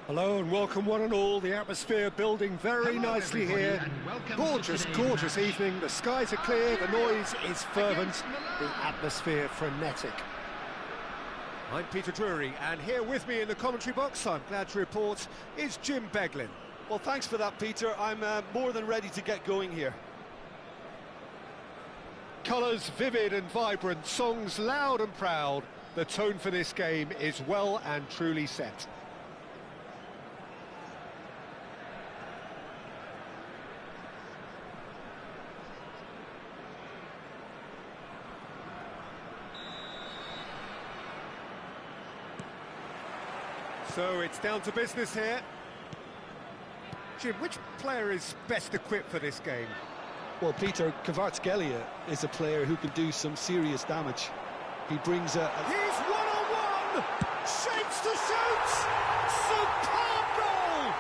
Hello and welcome one and all. The atmosphere building very nicely here. Gorgeous, gorgeous evening. The skies are clear, the noise is fervent, the atmosphere frenetic. I'm Peter Drury, and here with me in the commentary box, I'm glad to report, is Jim Beglin. Well, thanks for that, Peter. I'm more than ready to get going here. Colours vivid and vibrant, songs loud and proud. The tone for this game is well and truly set. So it's down to business here. Jim, which player is best equipped for this game? Well, Peter, Kvaratskhelia is a player who can do some serious damage. He brings a... He's one-on-one! Shapes to shoot! Superb goal!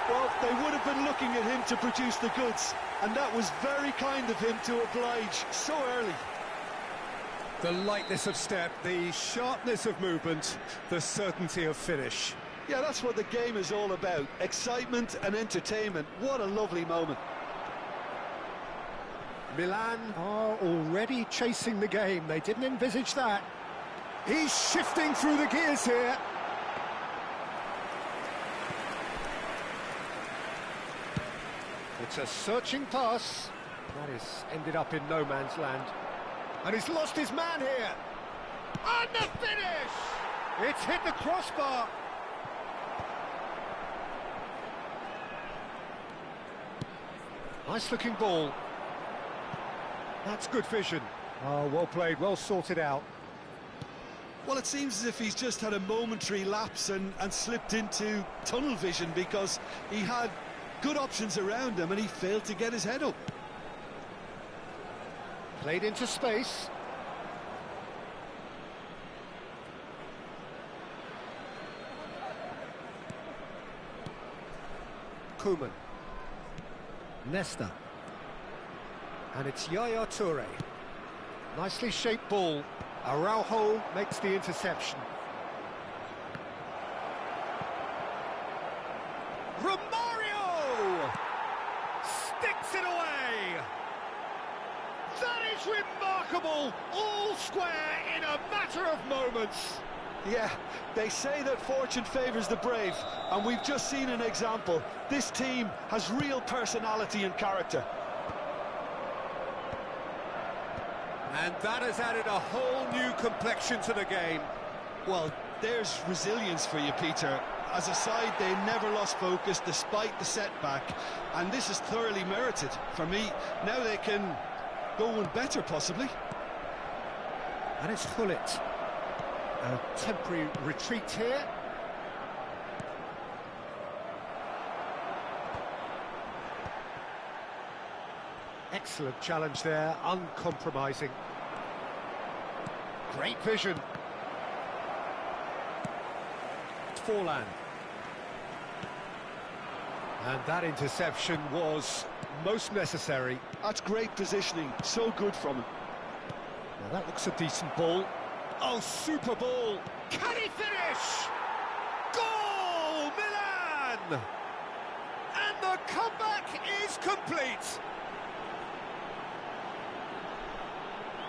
Well, they would have been looking at him to produce the goods, and that was very kind of him to oblige so early. The lightness of step, the sharpness of movement, the certainty of finish. Yeah, that's what the game is all about. Excitement and entertainment. What a lovely moment. Milan are already chasing the game. They didn't envisage that. He's shifting through the gears here. It's a searching pass. That is ended up in no man's land. And he's lost his man here. And the finish! It's hit the crossbar. Nice looking ball. That's good vision. Oh, well played, well sorted out. Well, it seems as if he's just had a momentary lapse and slipped into tunnel vision, because he had good options around him and he failed to get his head up. Played into space. Koeman. Nesta. And it's Yaya Toure. Nicely shaped ball. Araujo makes the interception. Romario! Sticks it away! That is remarkable! All square in a matter of moments. Yeah, they say that fortune favours the brave, and we've just seen an example. This team has real personality and character. And that has added a whole new complexion to the game. Well, there's resilience for you, Peter. As a side, they never lost focus despite the setback, and this is thoroughly merited. For me, now they can go one better, possibly. And it's Hullet. A temporary retreat here. Excellent challenge there, uncompromising. Great vision. Forlan. And that interception was most necessary. That's great positioning, so good from him. Now that looks a decent ball. Oh, super ball! Can he finish? Goal, Milan! And the comeback is complete.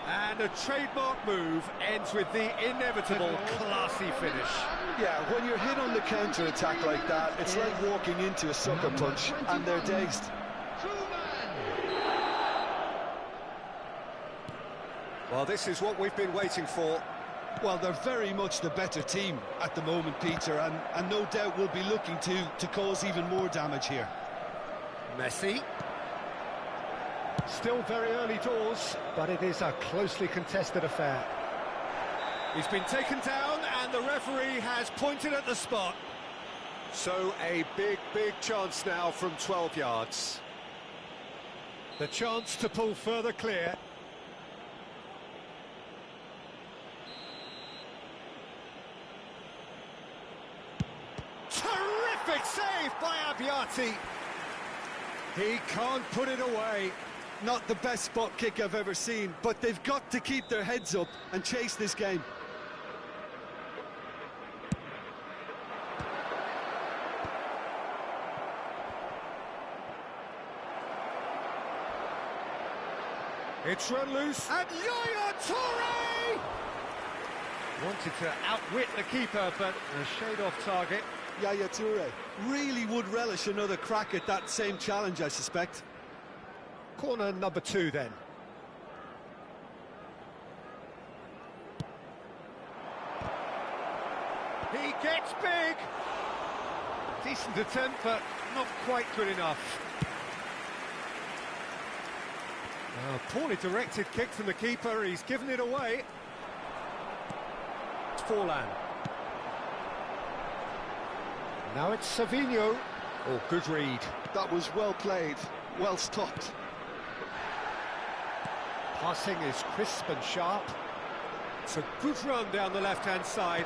And a trademark move ends with the inevitable classy finish. Yeah, when you're hit on the counter-attack like that, it's like walking into a sucker punch, and they're dazed. Well, this is what we've been waiting for. Well, they're very much the better team at the moment, Peter, and no doubt will be looking to cause even more damage here. Messi. Still very early doors, but it is a closely contested affair. He's been taken down, and the referee has pointed at the spot. So a big chance now from 12 yards. The chance to pull further clear. Terrific save by Abbiati. He can't put it away. Not the best spot kick I've ever seen, but they've got to keep their heads up and chase this game. It's run loose, and Yaya Toure! Wanted to outwit the keeper, but a shade off target. Yaya Toure really would relish another crack at that same challenge, I suspect. Corner number 2 then. He gets big! Decent attempt, but not quite good enough. Poorly directed kick from the keeper, he's given it away. It's Forlan. Now it's Savinho. Oh, good read. That was well played, well stopped. Passing is crisp and sharp. It's a good run down the left-hand side.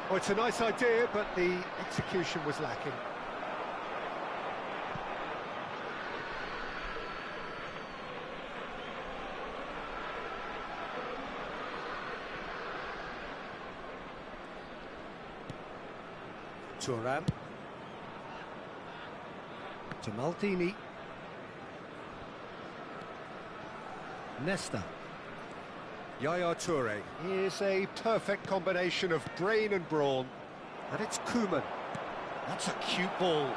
Oh, it's a nice idea, but the execution was lacking. Thuram. To Maldini. Nesta. Yaya Toure. Here's a perfect combination of brain and brawn. And it's Koeman. That's a cute ball.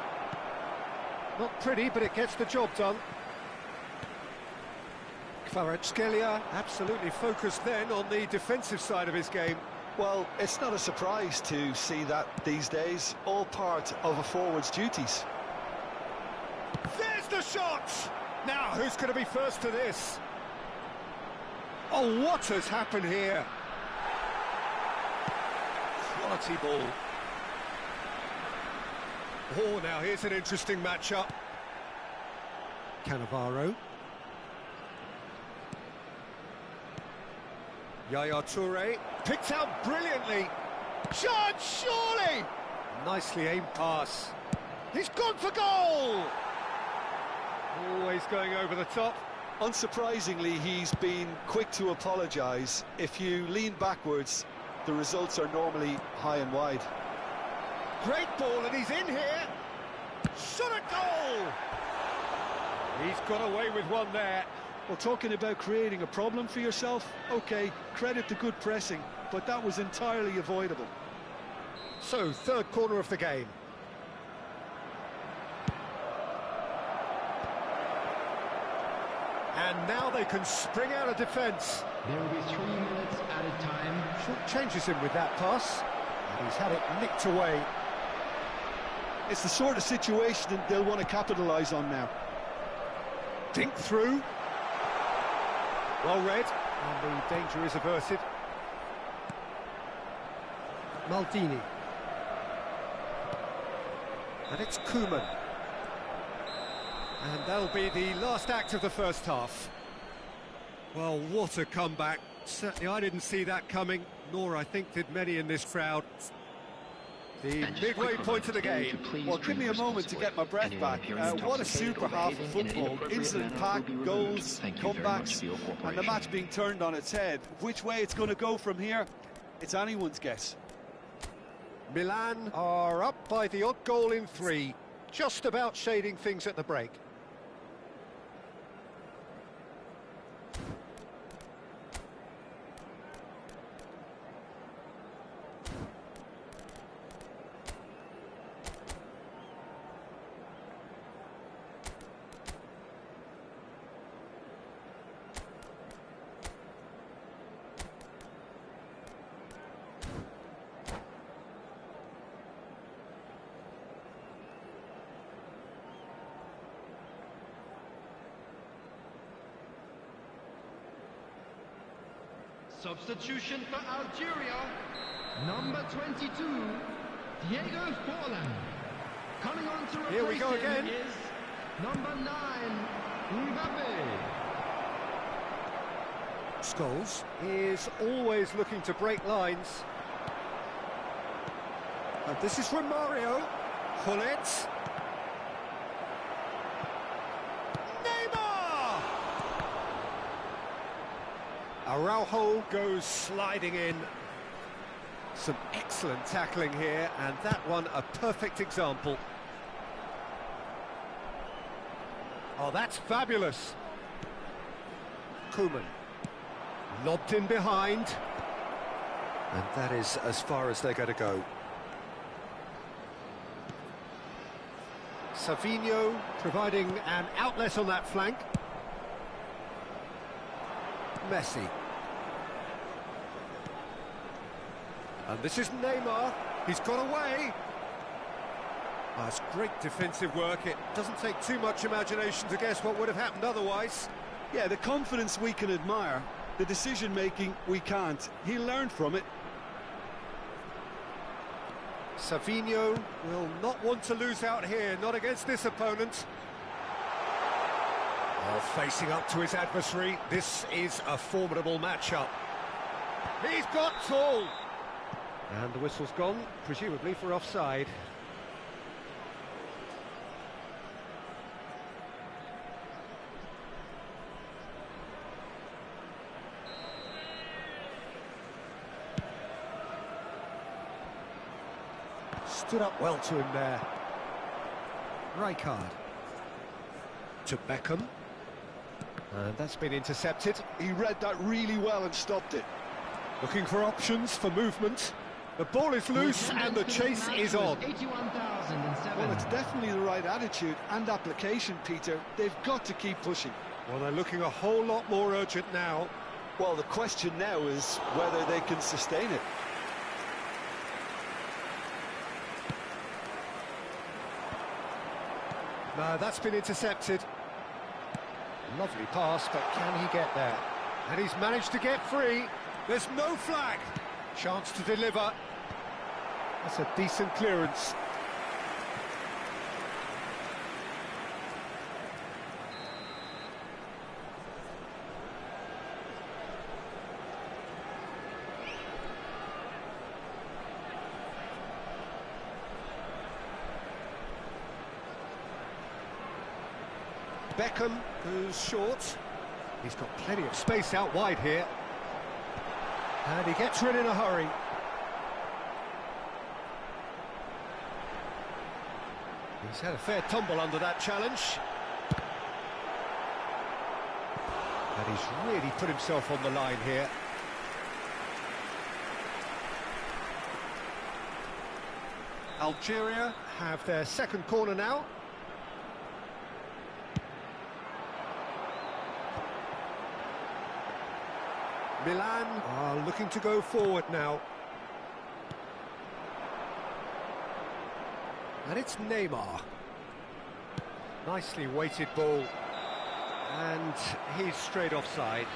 Not pretty, but it gets the job done. Kvaratskhelia absolutely focused then on the defensive side of his game. Well, it's not a surprise to see that these days, all part of a forward's duties. There's the shot! Now, who's going to be first to this? Oh, what has happened here? Quality ball. Oh, now here's an interesting matchup. Cannavaro. Yaya Toure, picked out brilliantly. Chance, surely! Nicely aimed pass. He's gone for goal! Always going over the top. Unsurprisingly, he's been quick to apologise. If you lean backwards, the results are normally high and wide. Great ball, and he's in here. Shot a goal! He's got away with one there. Well, talking about creating a problem for yourself, OK, credit to good pressing, but that was entirely avoidable. So, third corner of the game. And now they can spring out of defence. There will be 3 minutes at a time. Short changes him with that pass. And he's had it nicked away. It's the sort of situation that they'll want to capitalise on now. Dink through. Well read, and the danger is averted. Maldini. And it's Koeman. And that'll be the last act of the first half. Well, what a comeback. Certainly I didn't see that coming, nor I think did many in this crowd. The midway point of the game. Well, give me a moment to get my breath back. What a super half of football. Incident-packed, goals, comebacks, and the match being turned on its head. Which way it's going to go from here, it's anyone's guess. Milan are up by the odd goal in 3, just about shading things at the break. Substitution for Algeria. Number 22, Diego Forlan. Coming on to replace Here we go again. is number 9, Mbappe. Scholes is always looking to break lines. And this is Romario. Hullet. Neymar! Araujo goes sliding in. Some excellent tackling here, and that one a perfect example. Oh, that's fabulous. Koeman. Lobbed in behind. And that is as far as they're going to go. Savinho providing an outlet on that flank. Messi. And this is Neymar. He's got away. Oh, it's great defensive work. It doesn't take too much imagination to guess what would have happened otherwise. Yeah, the confidence we can admire, the decision-making we can't. He learned from it. Savinho will not want to lose out here, not against this opponent. Well, facing up to his adversary, this is a formidable matchup. He's got tall! And the whistle's gone, presumably for offside. Stood up well to him there. Rijkaard. To Beckham. And that's been intercepted. He read that really well and stopped it. Looking for options for movement. The ball is loose and the chase is on. 81,007. Well, it's definitely the right attitude and application, Peter. They've got to keep pushing. Well, they're looking a whole lot more urgent now. Well, the question now is whether they can sustain it. No, that's been intercepted. Lovely pass, but can he get there? And he's managed to get free. There's no flag. Chance to deliver. That's a decent clearance. Beckham, who's short. He's got plenty of space out wide here. And he gets rid in a hurry. He's had a fair tumble under that challenge. And he's really put himself on the line here. Algeria have their second corner now. Milan are looking to go forward now. And it's Neymar. Nicely weighted ball. And he's straight offside.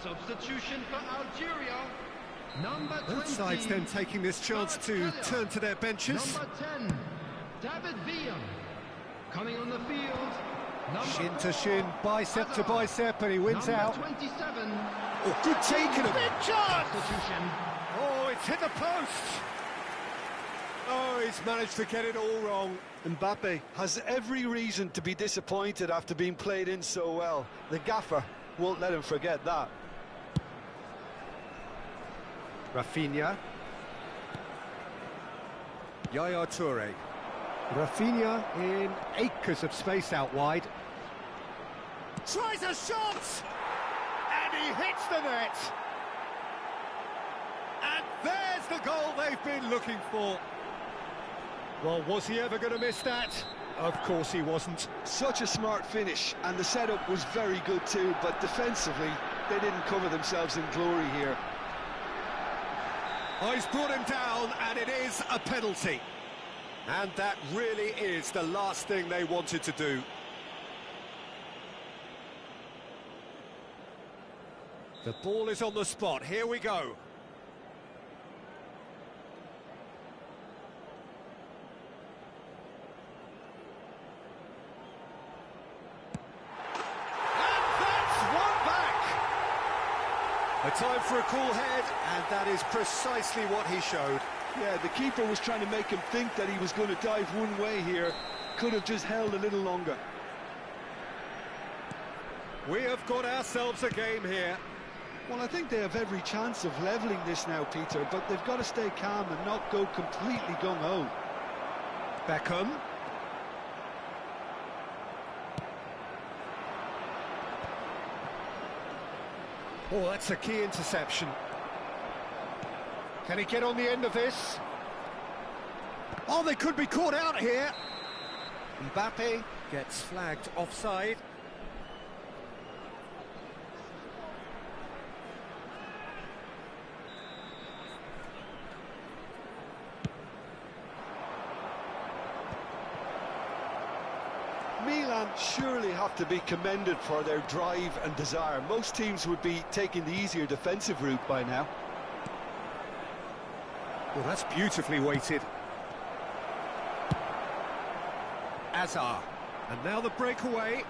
Substitution for Algeria. Number 20. Both sides then taking this chance to turn to their benches. Number 10, David Villa. Coming on the field. Shin to shin, bicep to bicep, and he wins out. 27. Oh, good taking him. Big chance! Substitution. Oh, it's hit the post. Oh, he's managed to get it all wrong. Mbappe has every reason to be disappointed after being played in so well. The gaffer won't let him forget that. Rafinha. Yaya Toure. Rafinha in acres of space out wide. Tries a shot! And he hits the net! And there's the goal they've been looking for. Well, was he ever going to miss that? Of course he wasn't. Such a smart finish, and the setup was very good too, but defensively, they didn't cover themselves in glory here. Oh, he's brought him down, and it is a penalty. And that really is the last thing they wanted to do. The ball is on the spot. Here we go. A time for a cool head, and that is precisely what he showed. Yeah, the keeper was trying to make him think that he was going to dive one way here. Could have just held a little longer. We have got ourselves a game here. Well, I think they have every chance of levelling this now, Peter, but they've got to stay calm and not go completely gung-ho. Beckham. Oh, that's a key interception. Can he get on the end of this? Oh, they could be caught out here. Mbappe gets flagged offside. Milan surely have to be commended for their drive and desire. Most teams would be taking the easier defensive route by now. Well, that's beautifully weighted. Azar. And now the breakaway.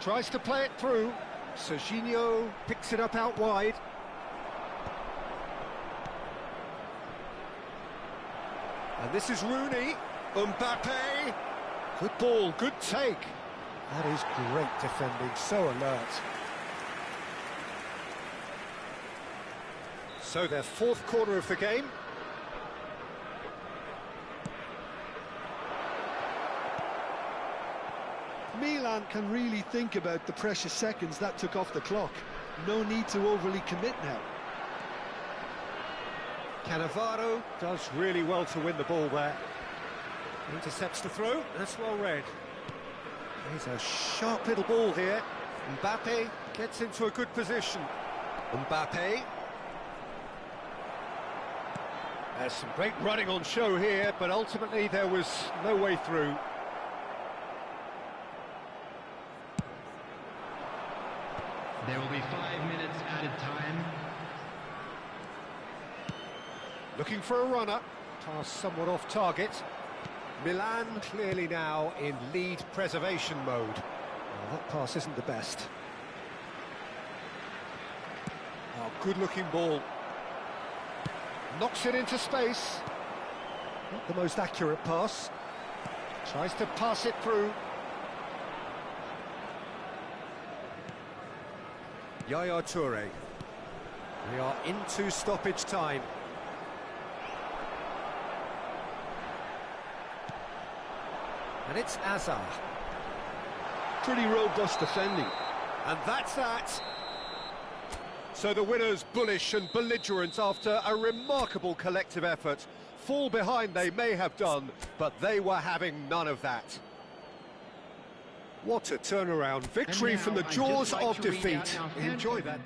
Tries to play it through. Serginho picks it up out wide. And this is Rooney. Mbappe. Good ball, good take. That is great defending, so alert. So their fourth quarter of the game. Milan can really think about the precious seconds that took off the clock. No need to overly commit now. Cannavaro does really well to win the ball there. Intercepts the throw, that's well read. He's a sharp little ball here. Mbappe gets into a good position. Mbappe. There's some great running on show here, but ultimately there was no way through. There will be 5 minutes added time. Looking for a runner. Pass somewhat off target. Milan clearly now in lead preservation mode. Well, that pass isn't the best. Oh, good-looking ball. Knocks it into space. Not the most accurate pass. Tries to pass it through. Yaya Toure. We are into stoppage time. And it's Azar. Pretty robust defending. And that's that. So the winners bullish and belligerent after a remarkable collective effort. Fall behind they may have done, but they were having none of that. What a turnaround. Victory from the jaws of defeat. Enjoy that.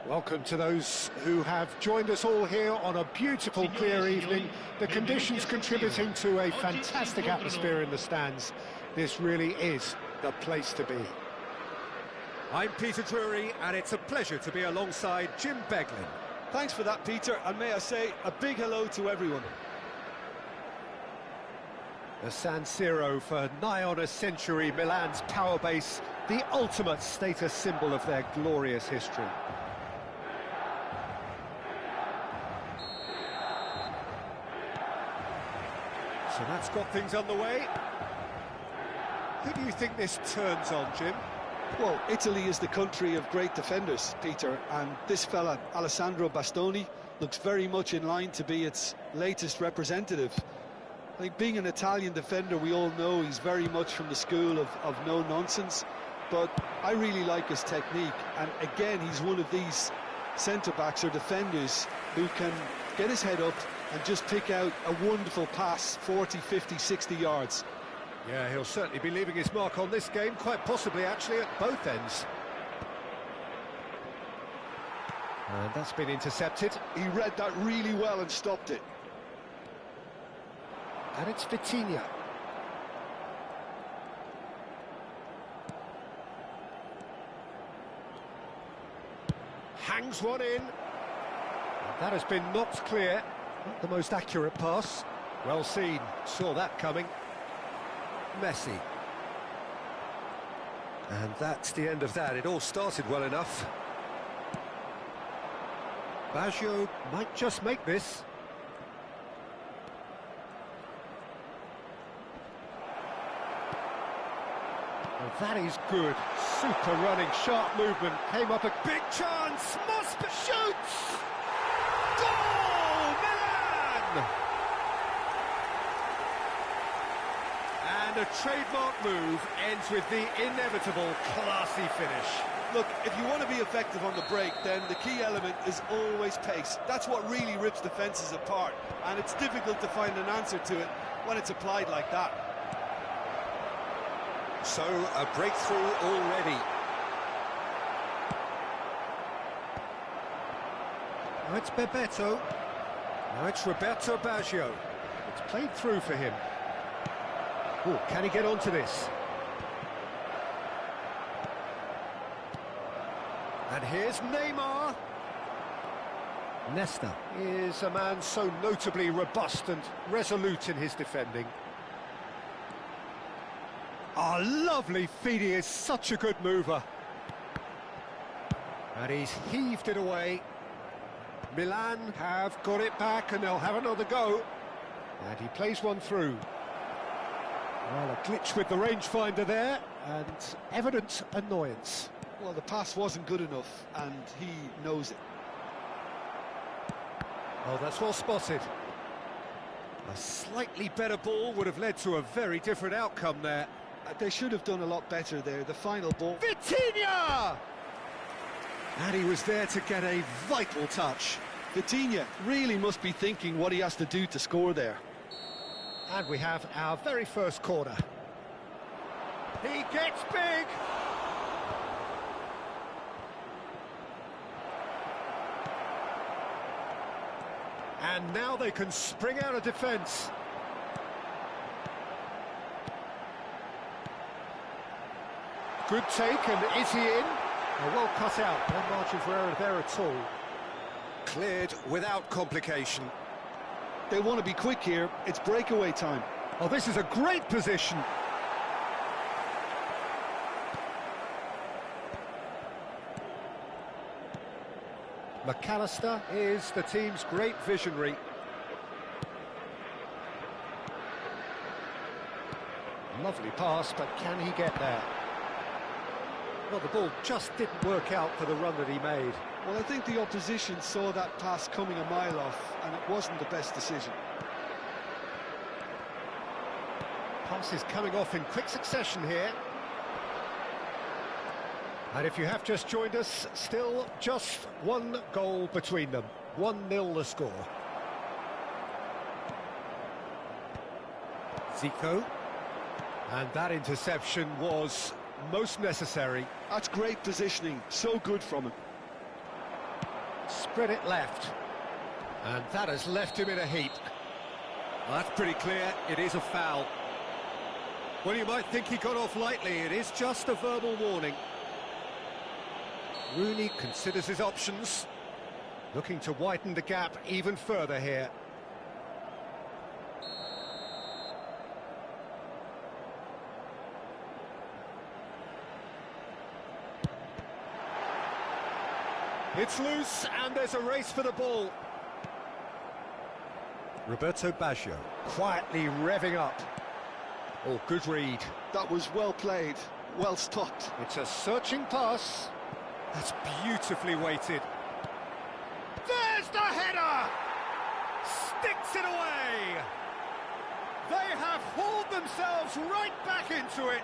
Welcome to those who have joined us all here on a beautiful, clear evening. The conditions contributing to a fantastic atmosphere in the stands. This really is the place to be. I'm Peter Drury, and it's a pleasure to be alongside Jim Beglin. Thanks for that, Peter, and may I say a big hello to everyone. The San Siro, for nigh on a century, Milan's power base, the ultimate status symbol of their glorious history. So that's got things underway. Who do you think this turns on, Jim? Well, Italy is the country of great defenders, Peter, and this fella, Alessandro Bastoni, looks very much in line to be its latest representative. I think being an Italian defender, we all know he's very much from the school of no-nonsense, but I really like his technique, and again, he's one of these centre-backs or defenders who can get his head up and just pick out a wonderful pass, 40, 50, 60 yards. Yeah, he'll certainly be leaving his mark on this game, quite possibly actually at both ends. And that's been intercepted. He read that really well and stopped it. And it's Vitinha. Hangs one in. That has been knocked clear. Not the most accurate pass. Well seen, saw that coming. Messi. And that's the end of that. It all started well enough. Baggio might just make this. Well, that is good. Super running, sharp movement. Came up a big chance. Must shoots! Goal! Milan! And a trademark move ends with the inevitable classy finish. Look, if you want to be effective on the break, then the key element is always pace. That's what really rips defences apart, and it's difficult to find an answer to it when it's applied like that. So, a breakthrough already. Now it's Bebeto. Now it's Roberto Baggio. It's played through for him. Oh, can he get onto this? And here's Neymar. Nesta is a man so notably robust and resolute in his defending. Oh, lovely feed. He is such a good mover. And he's heaved it away. Milan have got it back and they'll have another go. And he plays one through. Well, a glitch with the rangefinder there and evident annoyance. Well, the pass wasn't good enough and he knows it. Oh, that's well spotted. A slightly better ball would have led to a very different outcome there. They should have done a lot better there, the final ball. Vitinha! And he was there to get a vital touch. Vitinha really must be thinking what he has to do to score there. And we have our very first corner. He gets big! And now they can spring out of defence. Good take, and is he in? Oh, well cut out, no margin for error there at all. Cleared without complication. They want to be quick here, it's breakaway time. Oh, this is a great position. McAllister is the team's great visionary. Lovely pass, but can he get there? Well, the ball just didn't work out for the run that he made. Well, I think the opposition saw that pass coming a mile off, and it wasn't the best decision. Passes coming off in quick succession here. And if you have just joined us, still just one goal between them. 1-0 the score. Zico. And that interception was most necessary. That's great positioning, so good from him. Spread it left. And that has left him in a heap. Well, that's pretty clear, it is a foul. Well, you might think he got off lightly, it is just a verbal warning. Rooney considers his options, looking to widen the gap even further here. It's loose, and there's a race for the ball. Roberto Baggio, quietly revving up. Oh, good read. That was well played, well stopped. It's a searching pass. That's beautifully weighted. There's the header! Sticks it away! They have hauled themselves right back into it.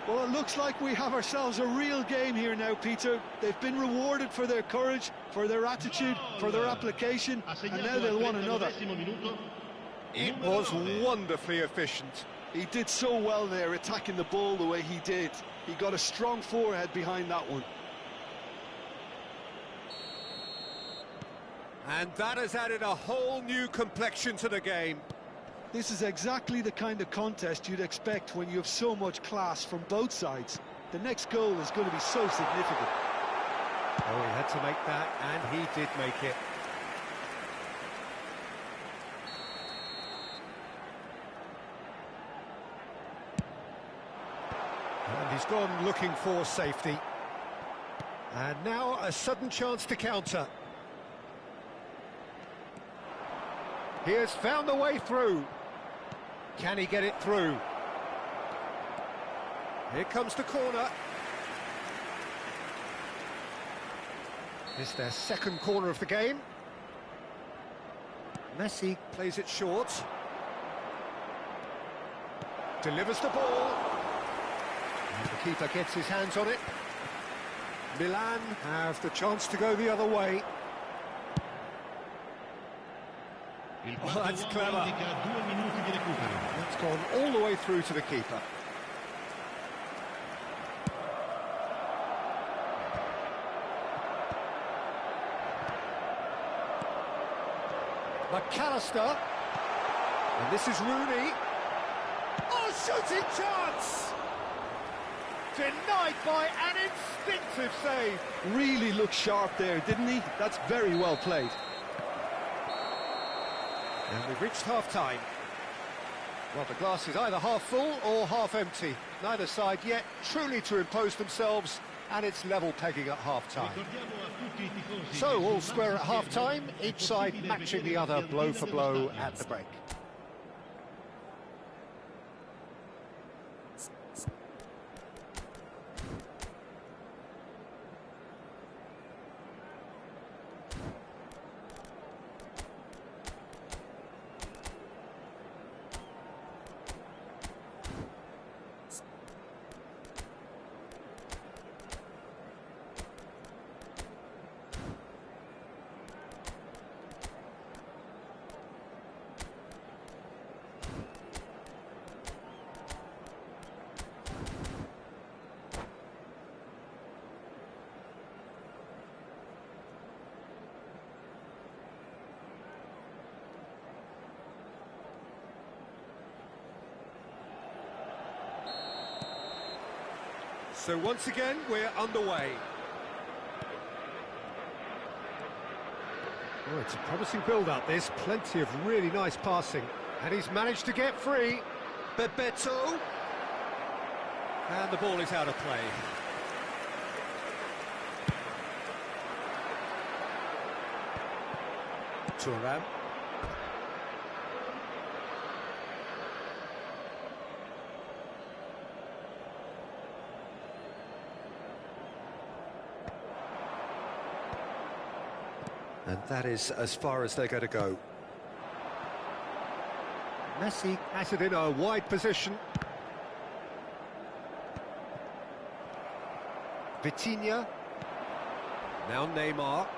Well, it looks like we have ourselves a real game here now, Peter. They've been rewarded for their courage, for their attitude, for their application, and now they'll want another. It was wonderfully efficient. He did so well there, attacking the ball the way he did. He got a strong forehead behind that one. And that has added a whole new complexion to the game. This is exactly the kind of contest you'd expect when you have so much class from both sides. The next goal is going to be so significant. Oh, he had to make that, and he did make it. And he's gone looking for safety. And now a sudden chance to counter. He has found the way through. Can he get it through? Here comes the corner. It's their second corner of the game. Messi plays it short. Delivers the ball. And the keeper gets his hands on it. Milan have the chance to go the other way. Oh, that's clever. That's gone all the way through to the keeper. McAllister. And this is Rooney. Oh, shooting chance! Denied by an instinctive save. Really looked sharp there, didn't he? That's very well played. And we've reached half-time. Well, the glass is either half full or half empty. Neither side yet truly to impose themselves, and it's level pegging at half-time. So, all square at half-time, each side matching the other blow for blow at the break. So once again, we're underway. Oh, it's a promising build-up, this. Plenty of really nice passing. And he's managed to get free. Bebeto. And the ball is out of play. Thuram. And that is as far as they're going to go. Messi has it in a wide position. Vitinha. Now Neymar.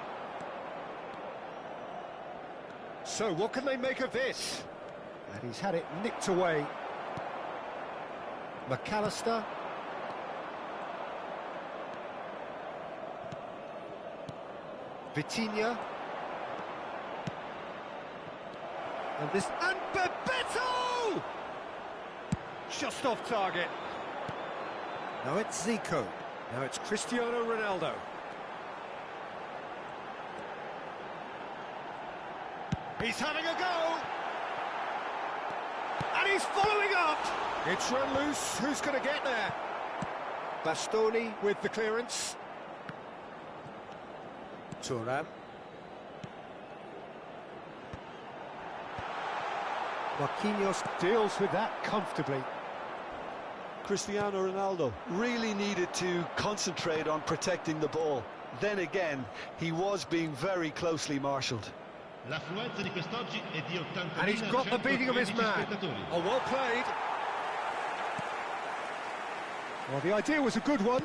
So what can they make of this? And he's had it nicked away. McAllister. Vitinha. And Bebeto! Just off target. Now it's Zico. Now it's Cristiano Ronaldo. He's having a go! And he's following up! It's run loose. Who's going to get there? Bastoni with the clearance. Thuram. Marquinhos deals with that comfortably. Cristiano Ronaldo really needed to concentrate on protecting the ball. Then again, he was being very closely marshalled. And he's got the beating of his man. Oh, well played. Well, the idea was a good one.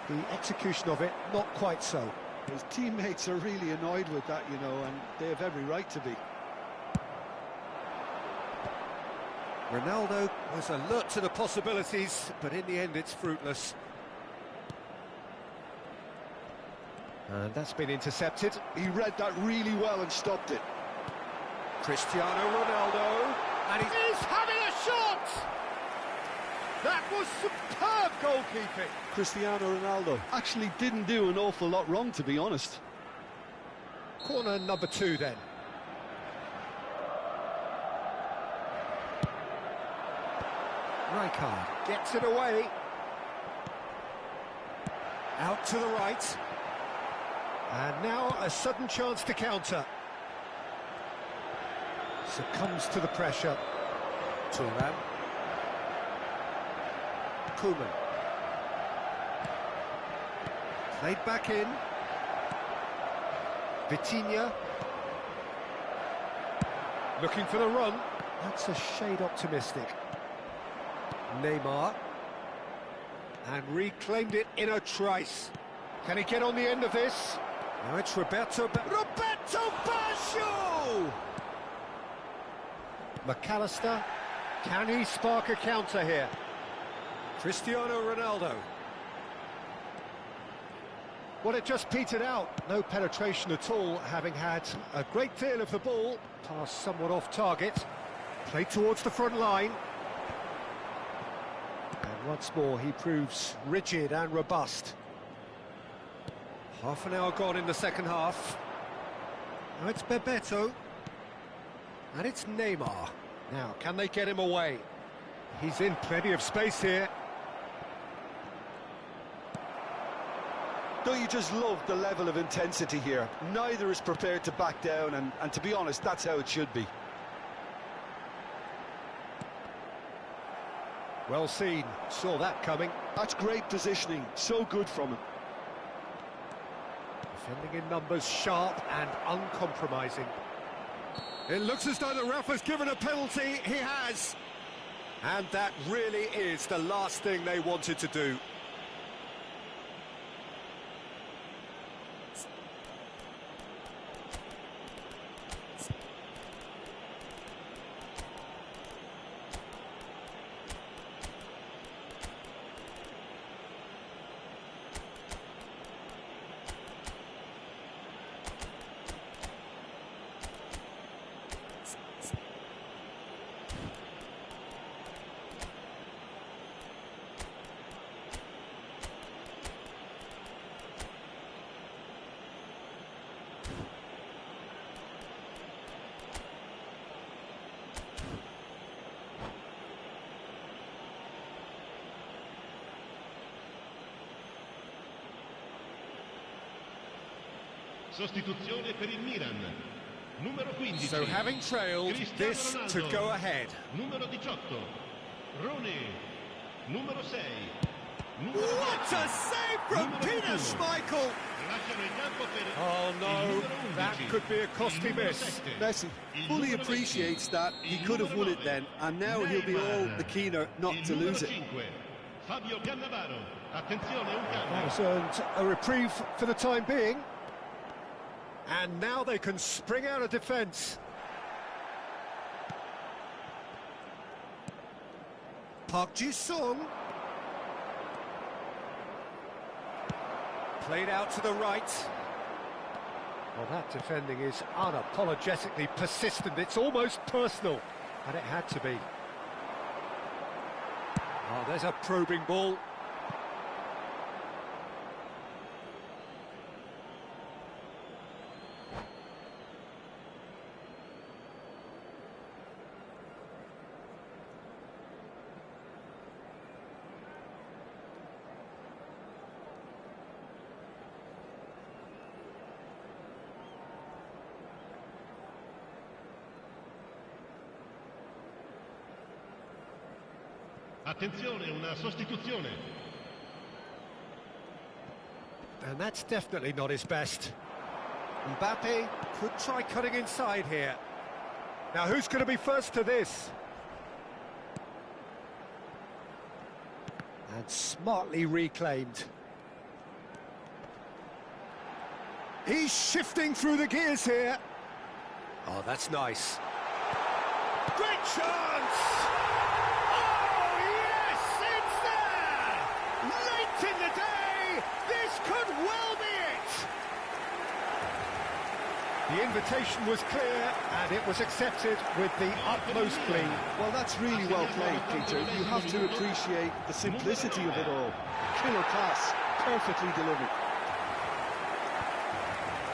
The execution of it, not quite so. His teammates are really annoyed with that, you know, and they have every right to be. Ronaldo was alert to the possibilities, but in the end it's fruitless. And that's been intercepted. He read that really well and stopped it. Cristiano Ronaldo, and he's having a shot! That was superb goalkeeping. Cristiano Ronaldo actually didn't do an awful lot wrong, to be honest. Corner number 2 then. Rijkaard gets it away. Out to the right. And now a sudden chance to counter. Succumbs to the pressure. Thuram. Koeman. Played back in. Vitinha. Looking for the run. That's a shade optimistic. Neymar. And reclaimed it in a trice. Can he get on the end of this? Now it's Roberto Baggio! McAllister. Can he spark a counter here? Cristiano Ronaldo. Well, it just petered out. No penetration at all, having had a great deal of the ball. Pass somewhat off target. Played towards the front line. And once more, he proves rigid and robust. Half an hour gone in the second half. Now it's Bebeto. And it's Neymar. Now, can they get him away? He's in plenty of space here. Don't you just love the level of intensity here? Neither is prepared to back down, and to be honest, that's how it should be. Well seen, saw that coming. That's great positioning, so good from him. Defending in numbers, sharp and uncompromising. It looks as though the ref has given a penalty. He has. And that really is the last thing they wanted to do. Sostituzione per il Milan. Numero 15. So having trailed, this Ronaldo. to go ahead. Numero 18. Rone. Numero 6. What a save from Peter Schmeichel! Oh no, that could be a costly miss. Messi fully appreciates that he could have won it then, and now he'll be all the keener not to lose it. Fabio Cannavaro. Attenzione, un That cambio. has earned a reprieve for the time being. And now they can spring out of defence. Park Ji-sung. Played out to the right. Well, that defending is unapologetically persistent. It's almost personal, and it had to be. Oh, there's a probing ball. Attenzione, una sostituzione. And that's definitely not his best. Mbappe could try cutting inside here. Now, who's going to be first to this? And smartly reclaimed. He's shifting through the gears here. Oh, that's nice. Great chance! Oh, yes, it's there! Late in the day, this could well be it! The invitation was clear, and it was accepted with the utmost glee. Well, that's really well played, Peter. You have to appreciate the simplicity of it all. Killer class, perfectly delivered.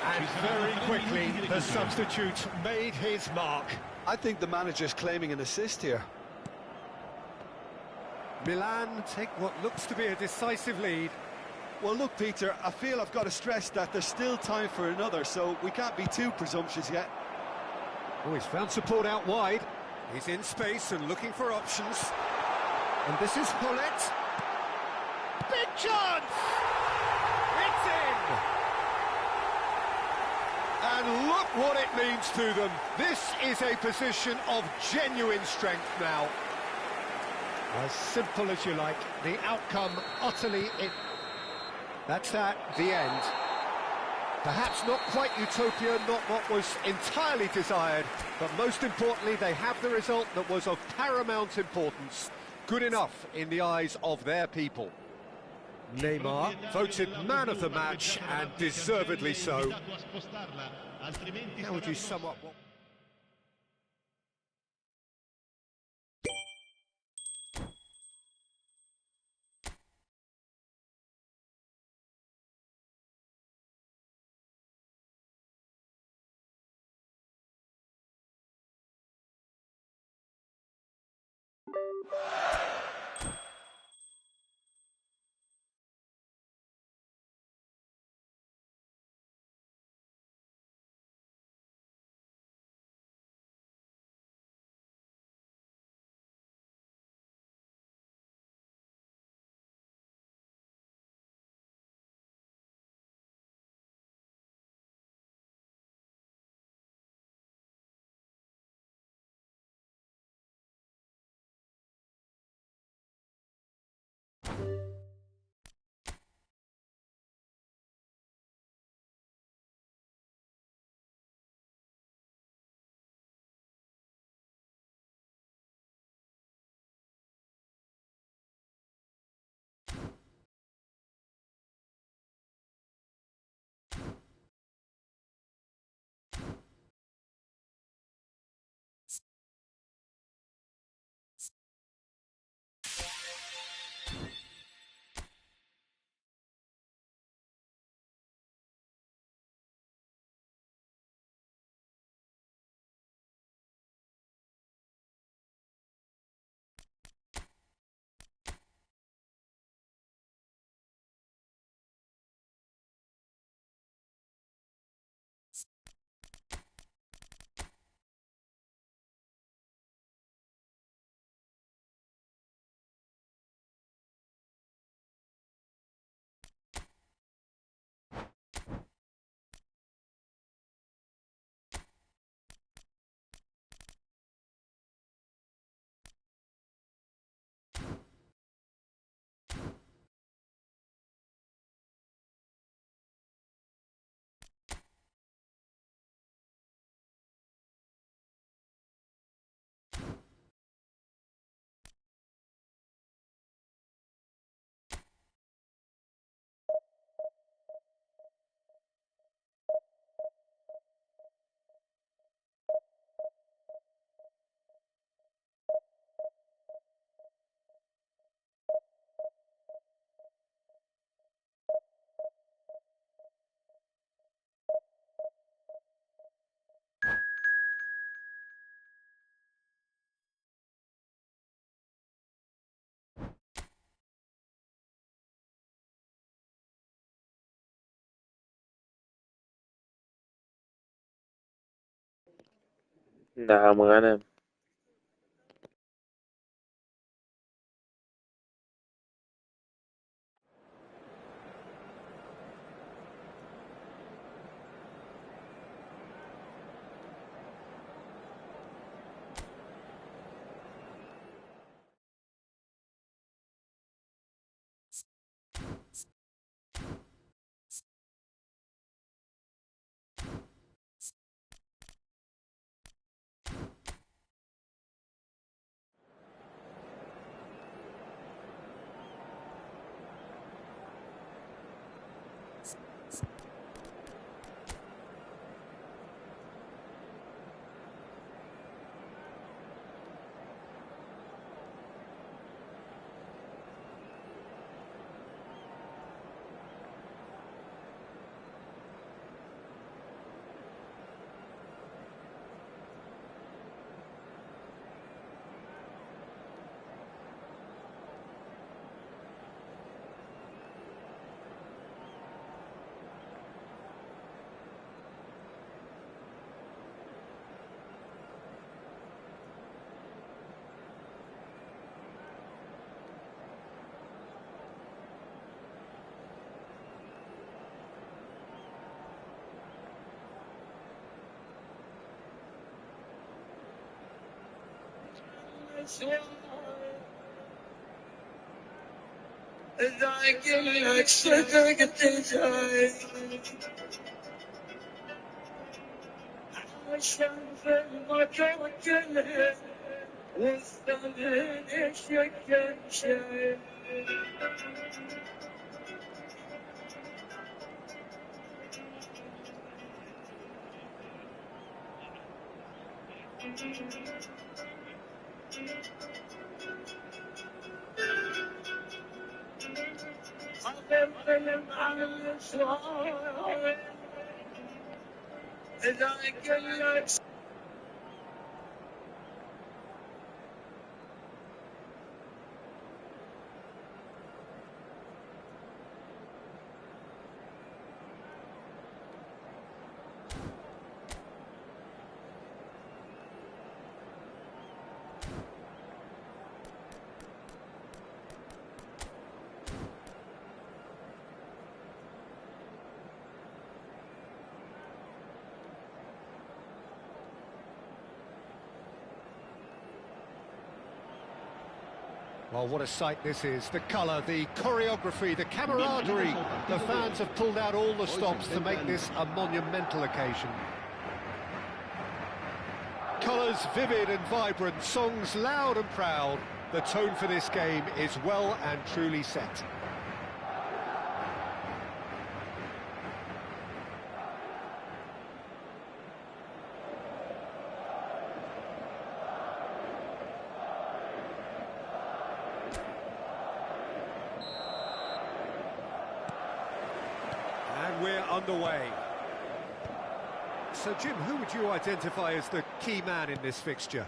And very quickly, the substitute made his mark. I think the manager's claiming an assist here. Milan take what looks to be a decisive lead. Well, look, Peter, I feel I've got to stress that there's still time for another, so we can't be too presumptuous yet. Oh, he's found support out wide. He's in space and looking for options. And this is Hullet. Big chance! It's in! And look what it means to them. This is a position of genuine strength now. As simple as you like, the outcome utterly in. That's that, the end. Perhaps not quite utopia, not what was entirely desired, but most importantly, they have the result that was of paramount importance. Good enough in the eyes of their people. Neymar voted man of the match, and deservedly so. How would you sum up what... نعم غنم. ذاك صدقت جاي عشان في المكر كله والثمن الشكل شاي حبيب على الاسوار ذاك لك Well, what a sight this is. The colour, the choreography, the camaraderie. The fans have pulled out all the stops to make this a monumental occasion. Colours vivid and vibrant, songs loud and proud. The tone for this game is well and truly set. And we're underway. So, Jim, who would you identify as the key man in this fixture?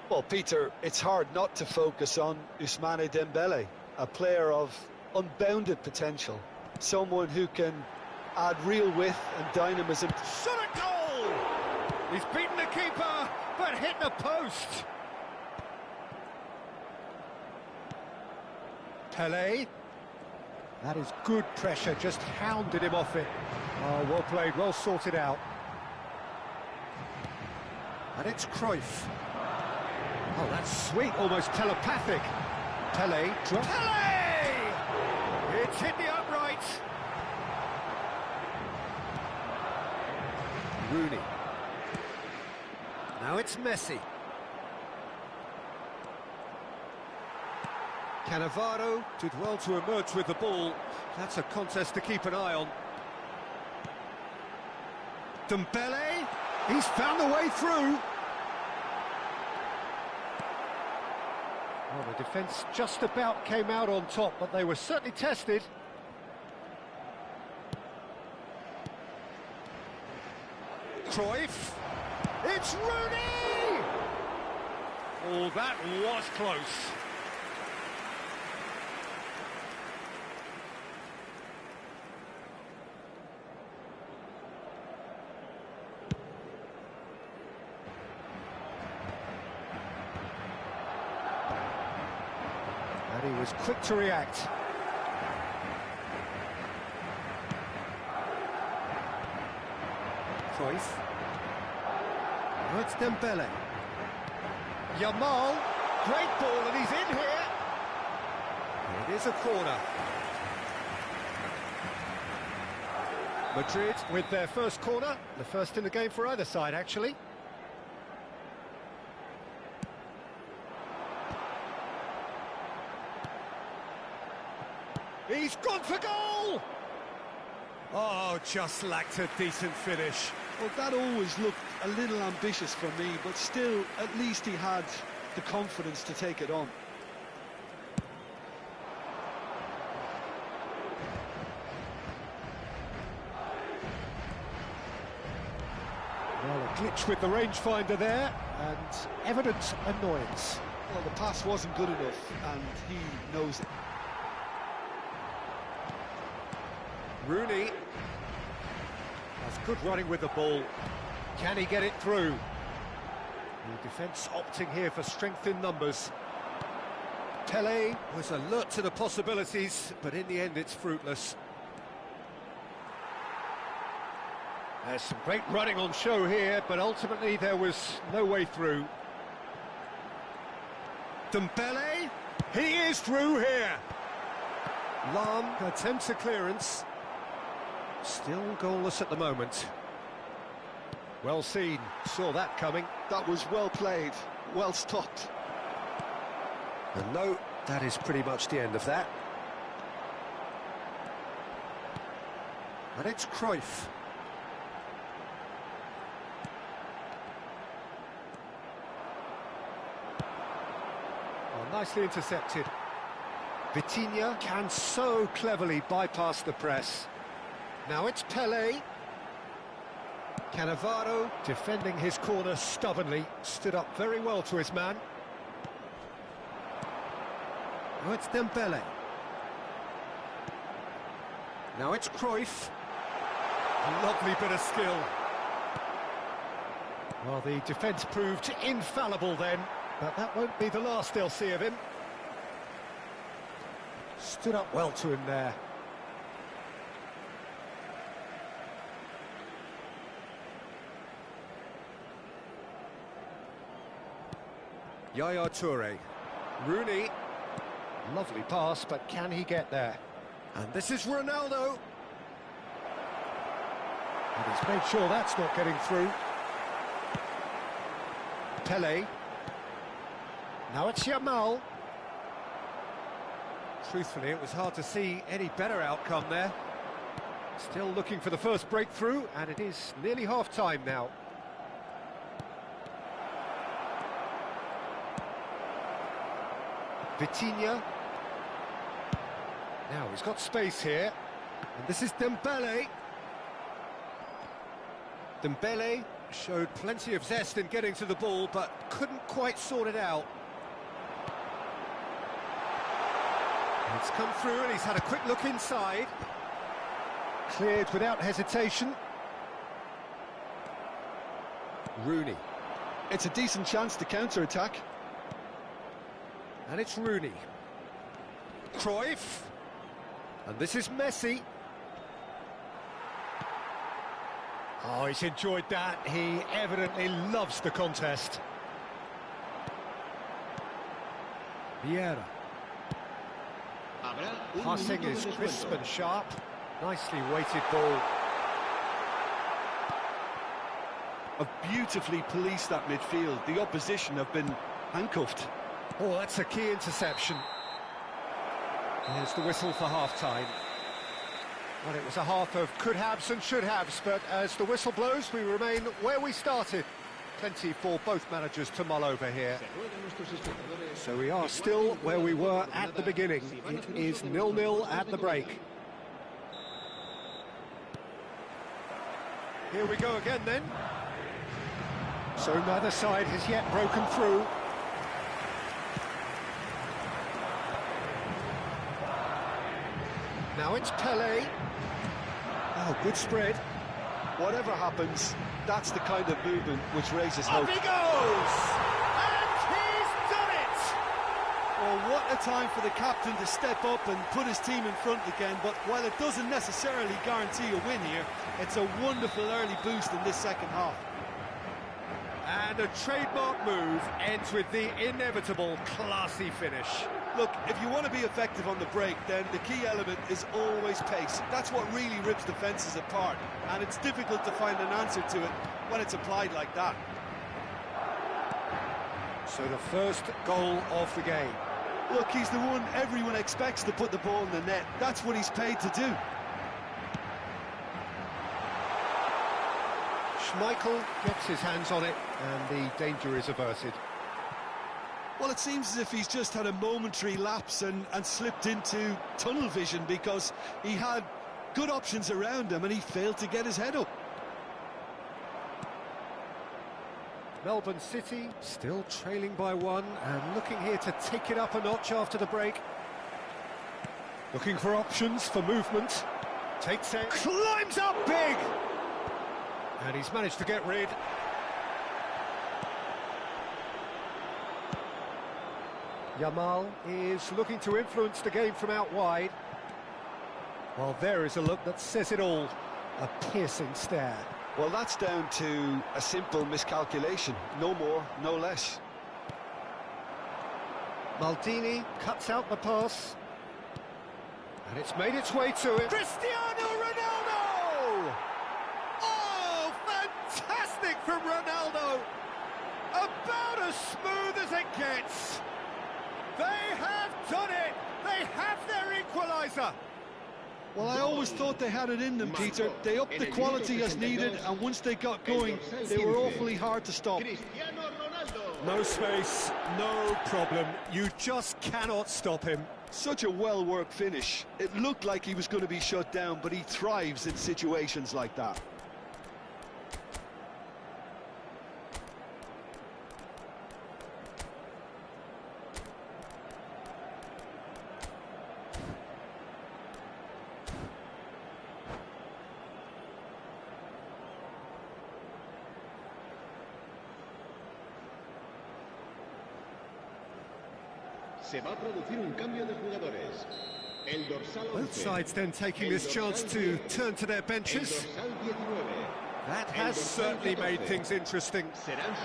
Well, Peter, it's hard not to focus on Ousmane Dembele, a player of unbounded potential, someone who can add real width and dynamism. Shot a goal! He's beaten the keeper, but hit the post. Pelé. That is good pressure, just hounded him off it. Oh, well played, well sorted out. And it's Cruyff. Oh, that's sweet, almost telepathic. Pelé. Pelé! It's hit the upright. Rooney. Now it's Messi. Cannavaro did well to emerge with the ball. That's a contest to keep an eye on. Dembele, he's found a way through. Well, the defence just about came out on top, but they were certainly tested. Cruyff. It's Rooney! Oh, that was close. And he was quick to react. Cruyff. Now it's Dembele. Yamal, great ball, and he's in here. It is a corner. Madrid with their first corner, the first in the game for either side, actually. He's gone for goal! Oh, just lacked a decent finish. Well, that always looked a little ambitious for me, but still, at least he had the confidence to take it on. Well, a glitch with the rangefinder there, and evident annoyance. Well, the pass wasn't good enough, and he knows it. Rooney has good running with the ball. Can he get it through? The defence opting here for strength in numbers. Pele was alert to the possibilities, but in the end it's fruitless. There's some great running on show here, but ultimately there was no way through. Dembele, he is through here. Lam attempts a clearance. Still goalless at the moment. Well seen, saw that coming. That was well played, well stopped. And no, that is pretty much the end of that. And it's Cruyff. Well, nicely intercepted. Vitinha can so cleverly bypass the press. Now it's Pele. Cannavaro defending his corner stubbornly, stood up very well to his man. Now it's Dembele. Now it's Cruyff. Lovely bit of skill. Well, the defence proved infallible then, but that won't be the last they'll see of him. Stood up well to him there. Yaya Toure. Rooney. Lovely pass, but can he get there? And this is Ronaldo. And he's made sure that's not getting through. Pele. Now it's Yamal. Truthfully, it was hard to see any better outcome there. Still looking for the first breakthrough, and it is nearly half-time now. Vitinha. Now he's got space here, and this is Dembele. Dembele showed plenty of zest in getting to the ball, but couldn't quite sort it out. It's come through, and he's had a quick look inside. Cleared without hesitation. Rooney. It's a decent chance to counter-attack. And it's Rooney. Cruyff. And this is Messi. Oh, he's enjoyed that. He evidently loves the contest. Vieira. Passing is crisp and sharp. Nicely weighted ball. Have beautifully policed that midfield. The opposition have been handcuffed. Oh, that's a key interception. Here's the whistle for half-time. Well, it was a half of could-haves and should-haves, but as the whistle blows, we remain where we started. Plenty for both managers to mull over here. So we are still where we were at the beginning. It is 0-0 at the break. Here we go again then. So neither side has yet broken through. Now it's Pele. Oh, good spread. Whatever happens, that's the kind of movement which raises hope. Up he goes! And he's done it! Well, what a time for the captain to step up and put his team in front again. But while it doesn't necessarily guarantee a win here, it's a wonderful early boost in this second half. And a trademark move ends with the inevitable classy finish. Look, if you want to be effective on the break, then the key element is always pace. That's what really rips defences apart, and it's difficult to find an answer to it when it's applied like that. So the first goal of the game. Look, he's the one everyone expects to put the ball in the net. That's what he's paid to do. Schmeichel gets his hands on it, and the danger is averted. Well, it seems as if he's just had a momentary lapse and slipped into tunnel vision, because he had good options around him and he failed to get his head up. Melbourne City still trailing by one and looking here to take it up a notch after the break. Looking for options for movement. Takes it, climbs up big! And he's managed to get rid. Yamal is looking to influence the game from out wide. Well, there is a look that says it all. A piercing stare. Well, that's down to a simple miscalculation. No more, no less. Maldini cuts out the pass. And it's made its way to it. Cristiano Ronaldo! Oh, fantastic from Ronaldo! About as smooth as it gets. They have done it! They have their equaliser! Well, I always thought they had it in them, Peter. They upped the quality as needed, and once they got going, they were awfully hard to stop. No space, no problem. You just cannot stop him. Such a well-worked finish. It looked like he was going to be shut down, but he thrives in situations like that. Se va a producir un cambio de jugadores. El dorsal 11. Both sides then taking this chance to turn to their benches. That has certainly made things interesting.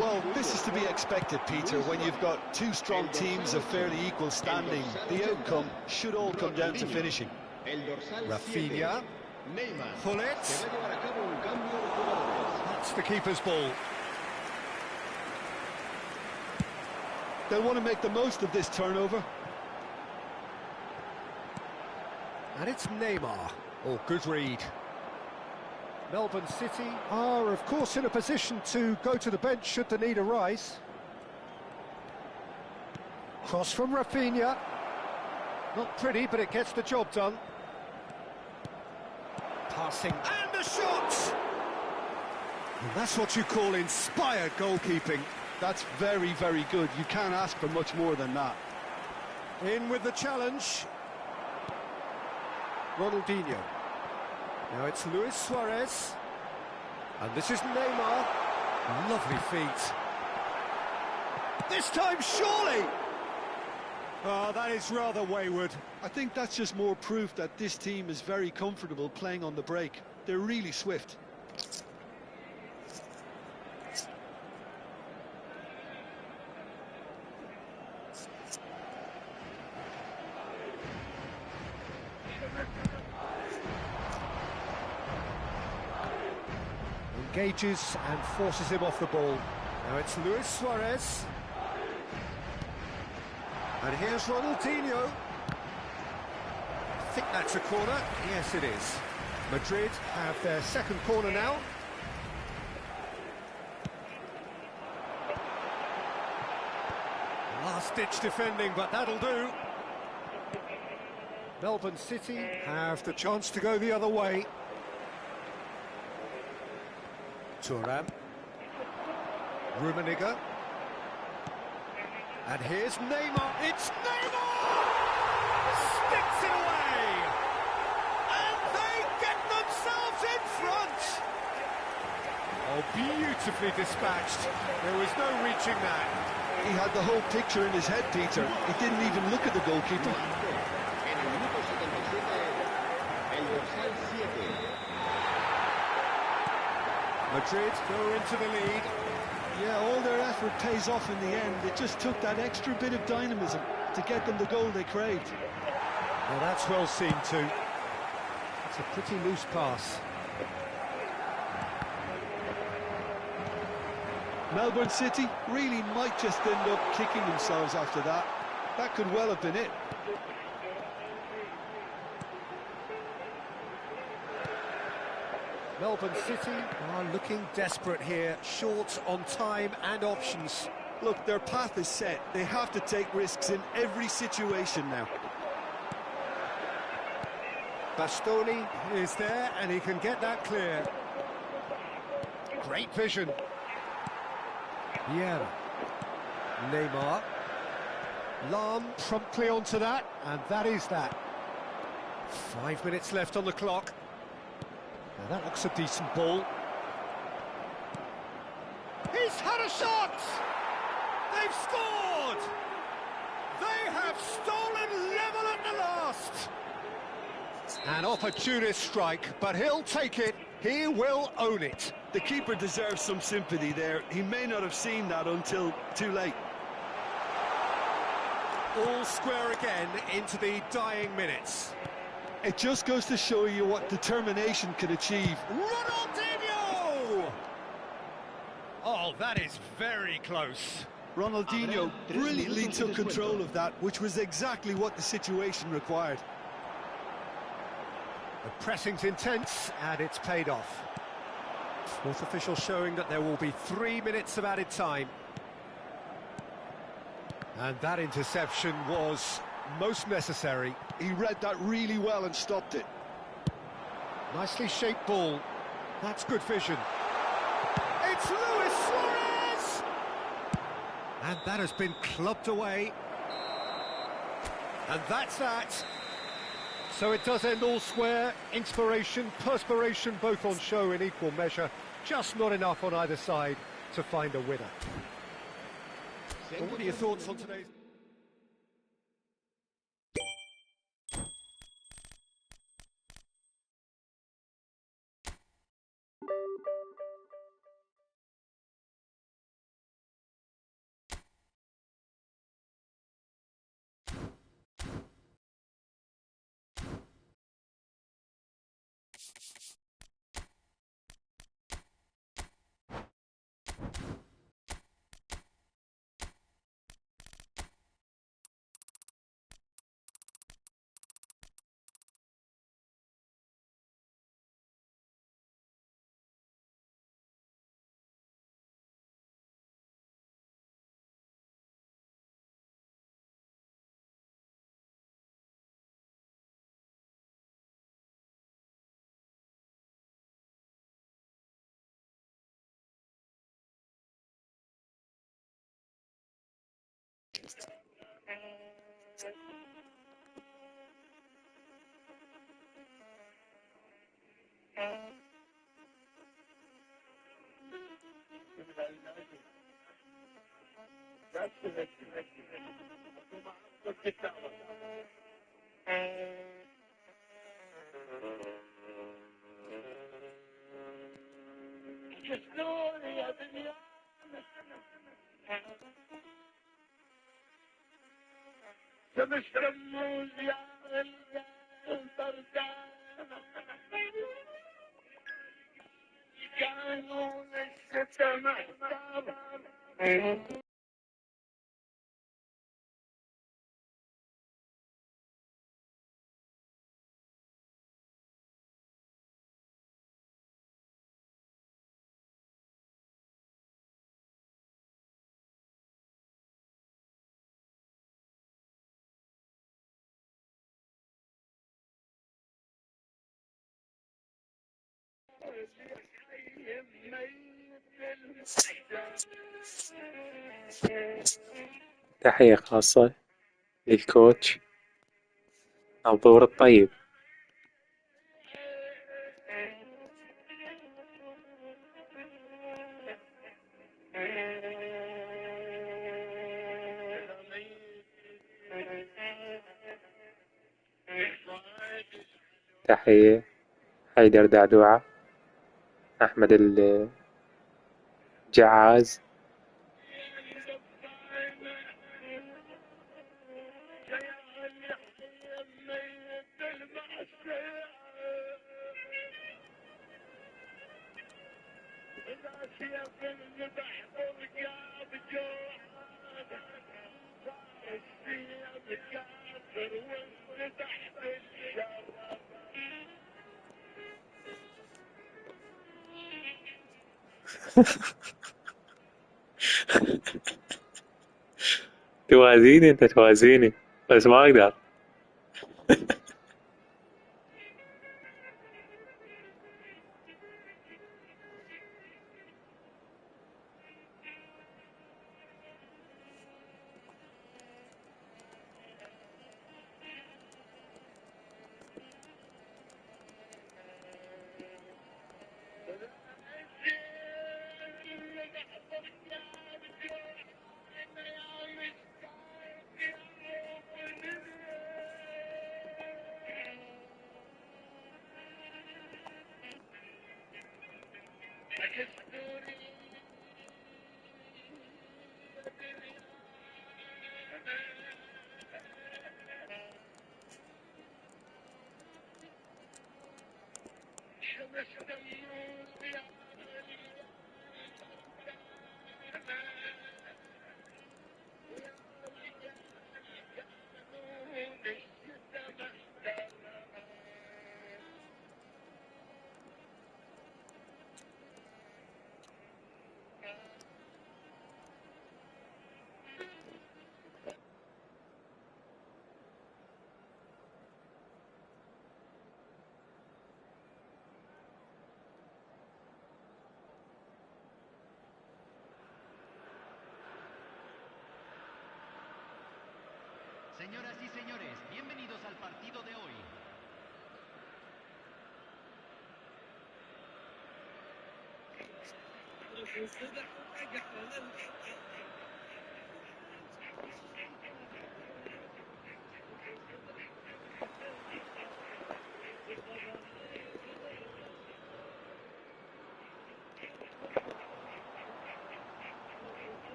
Well, this is to be expected, Peter, when you've got two strong teams of fairly equal standing. The outcome should all come down to finishing. Rafinha. Pull it. That's the keeper's ball. They'll want to make the most of this turnover. And it's Neymar. Oh, good read. Melbourne City are, of course, in a position to go to the bench should the need arise. Cross from Rafinha. Not pretty, but it gets the job done. Passing. And the shot! And that's what you call inspired goalkeeping. That's very, very good. You can't ask for much more than that. In with the challenge. Ronaldinho. Now it's Luis Suarez. And this is Neymar. Lovely feet. This time, surely! Oh, that is rather wayward. I think that's just more proof that this team is very comfortable playing on the break. They're really swift. Engages and forces him off the ball. Now it's Luis Suarez. And here's Ronaldinho. I think that's a corner. Yes, it is. Madrid have their second corner now. Last-ditch defending, but that'll do. Melbourne City have the chance to go the other way. Thuram. Rummenigge. And here's Neymar. It's Neymar! Sticks it away! And they get themselves in front! Oh, beautifully dispatched. There was no reaching that. He had the whole picture in his head, Peter. He didn't even look at the goalkeeper. En el minuto 77, el dorsal 7. Madrid go into the lead. Yeah, all their effort pays off in the end. It just took that extra bit of dynamism to get them the goal they craved. Well, that's well seen too. It's a pretty loose pass. Melbourne City really might just end up kicking themselves after that. That could well have been it. Melbourne City are looking desperate here, short on time and options. Look, their path is set. They have to take risks in every situation now. Bastoni is there and he can get that clear. Great vision. Yeah. Neymar. Lam promptly onto that, and that is that. 5 minutes left on the clock. Now that looks a decent ball. He's had a shot! They've scored! They have stolen level at the last! An opportunist strike, but he'll take it. He will own it. The keeper deserves some sympathy there. He may not have seen that until too late. All square again into the dying minutes. It just goes to show you what determination can achieve. Ronaldinho! Oh, that is very close. Ronaldinho brilliantly took control of that, which was exactly what the situation required. The pressing's intense, and it's paid off. Fourth official showing that there will be 3 minutes of added time. And that interception was most necessary. He read that really well and stopped it. Nicely shaped ball. That's good vision. It's Luis Suarez! And that has been clubbed away. And that's that. So it does end all square. Inspiration, perspiration, both on show in equal measure. Just not enough on either side to find a winner. What are your thoughts on today's... تحية خاصة للكوتش الظهور الطيب. تحية. حيدر دعدوعة. أحمد الجعاز. توازيني انت، توازيني بس ما اقدر. Señoras y señores, bienvenidos al partido de hoy.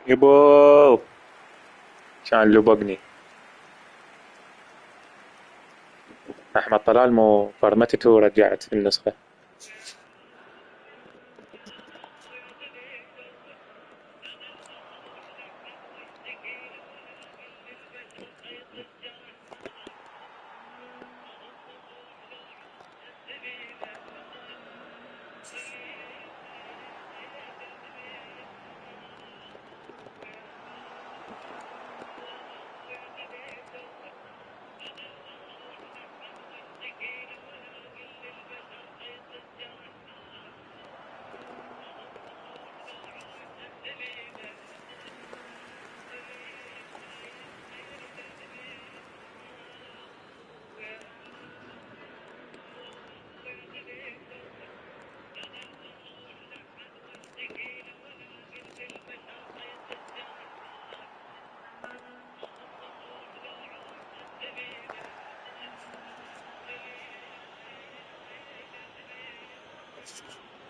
يبو كان لبقني. أحمد طلال مو فرمتته ورجعت في النسخة.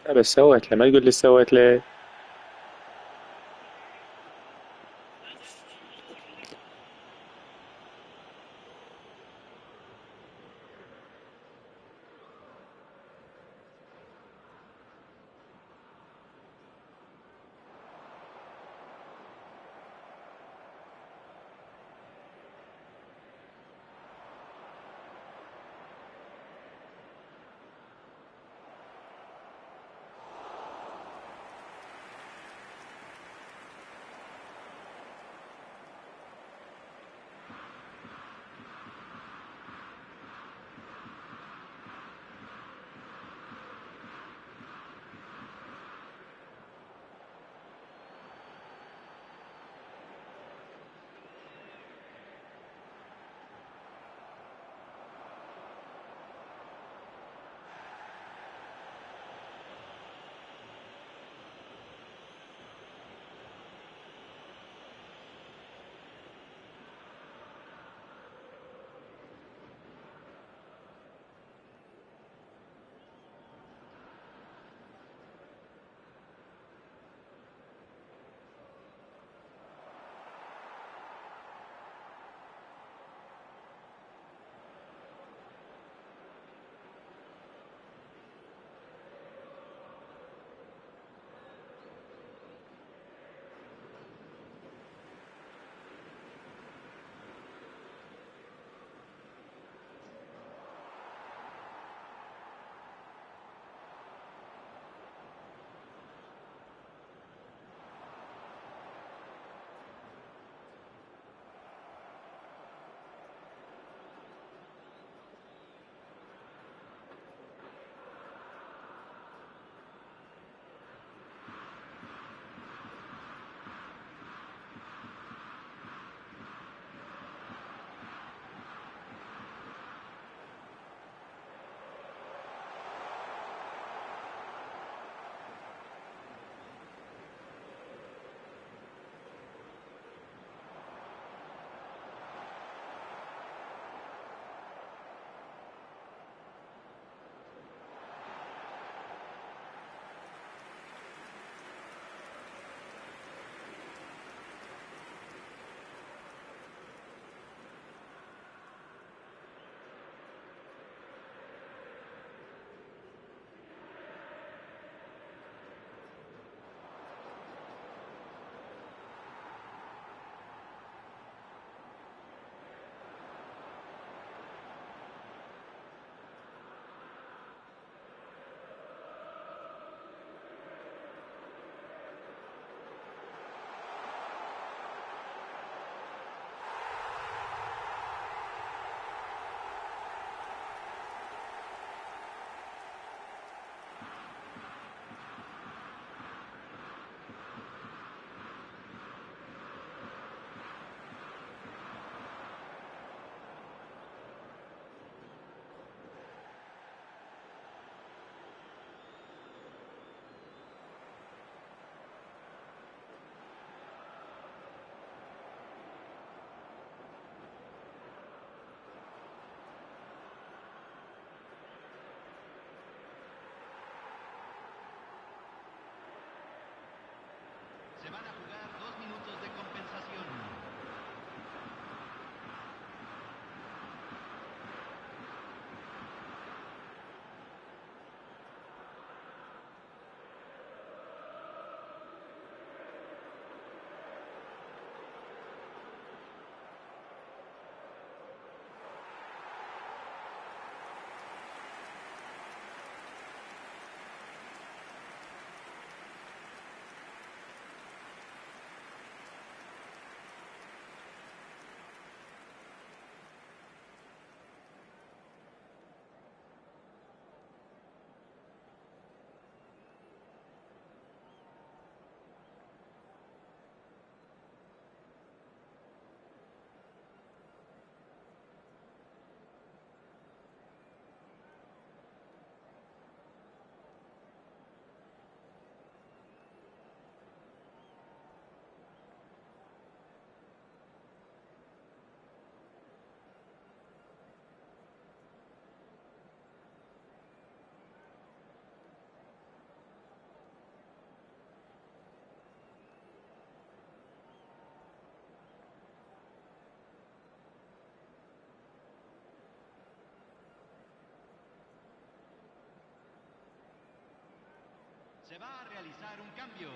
لا بس سويت له، ما تقول لي سويت له. realizar un cambio.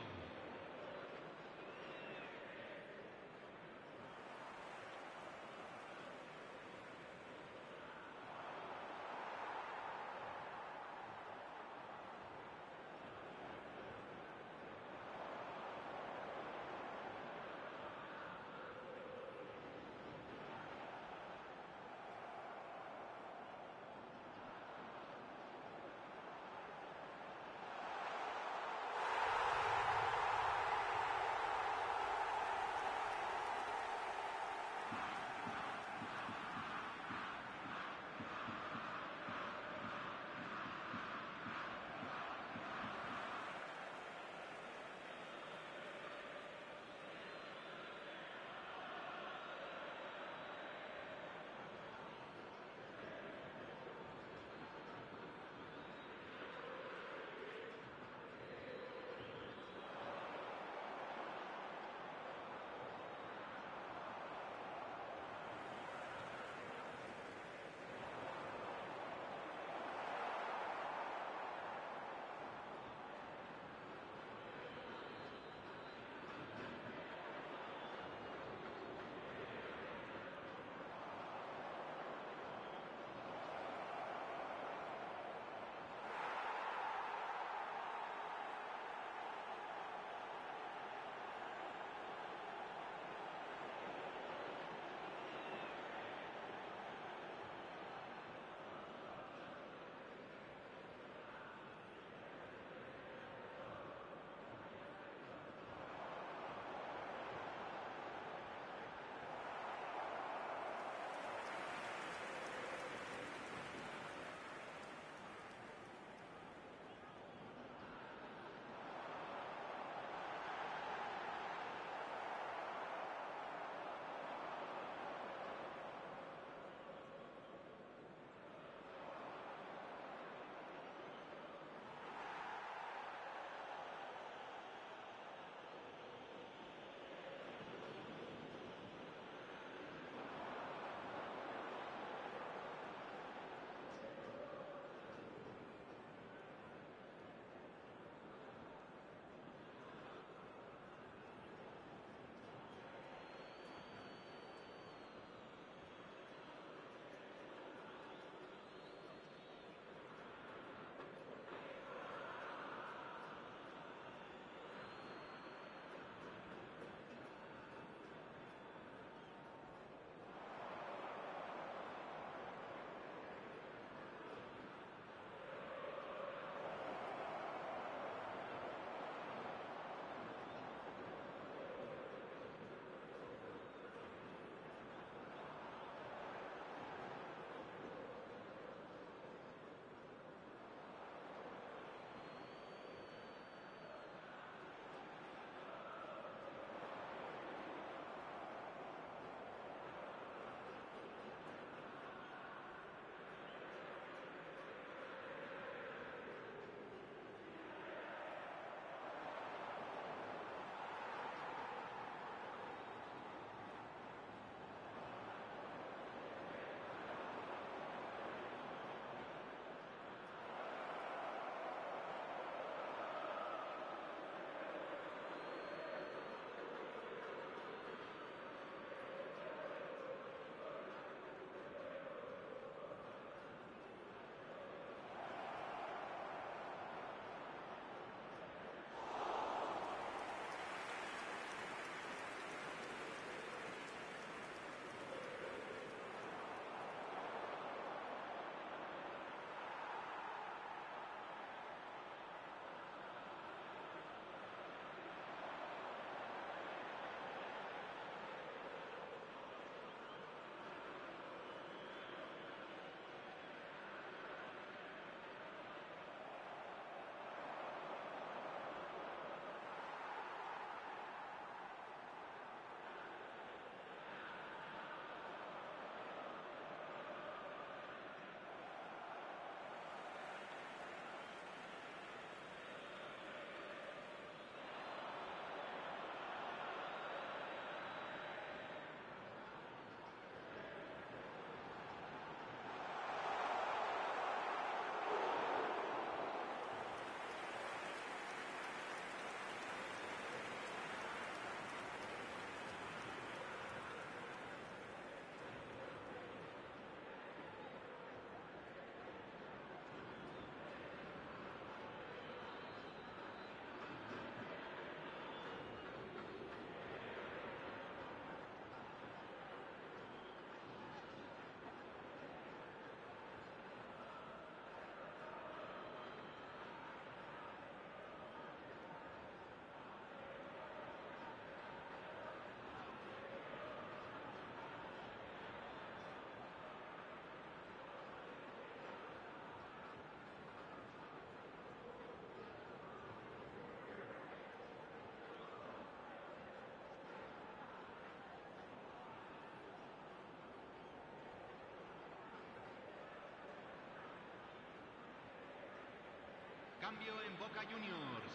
cambio en Boca Juniors.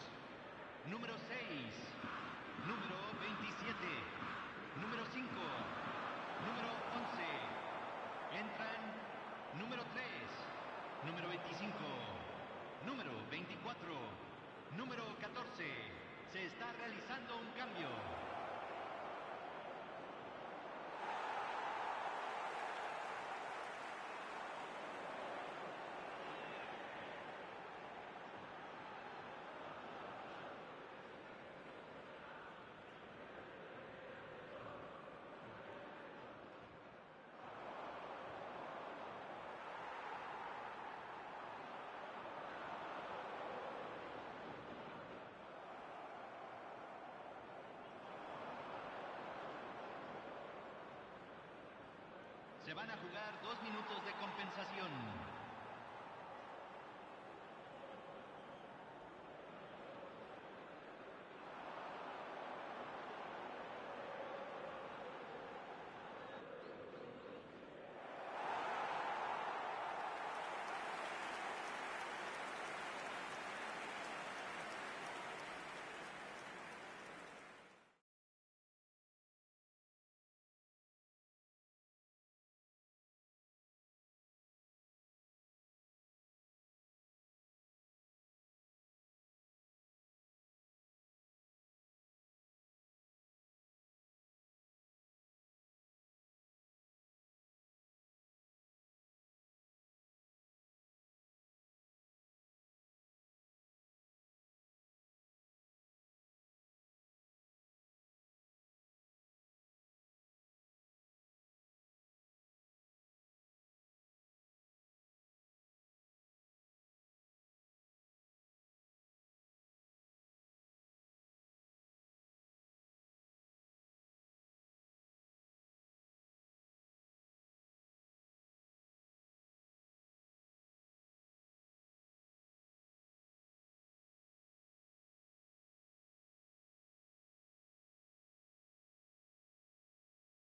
Número 6, número 27, número 5, número 11. Entran número 3, número 25, número 24, número 14. Se está realizando un cambio. Se van a jugar 2 minutos de compensación.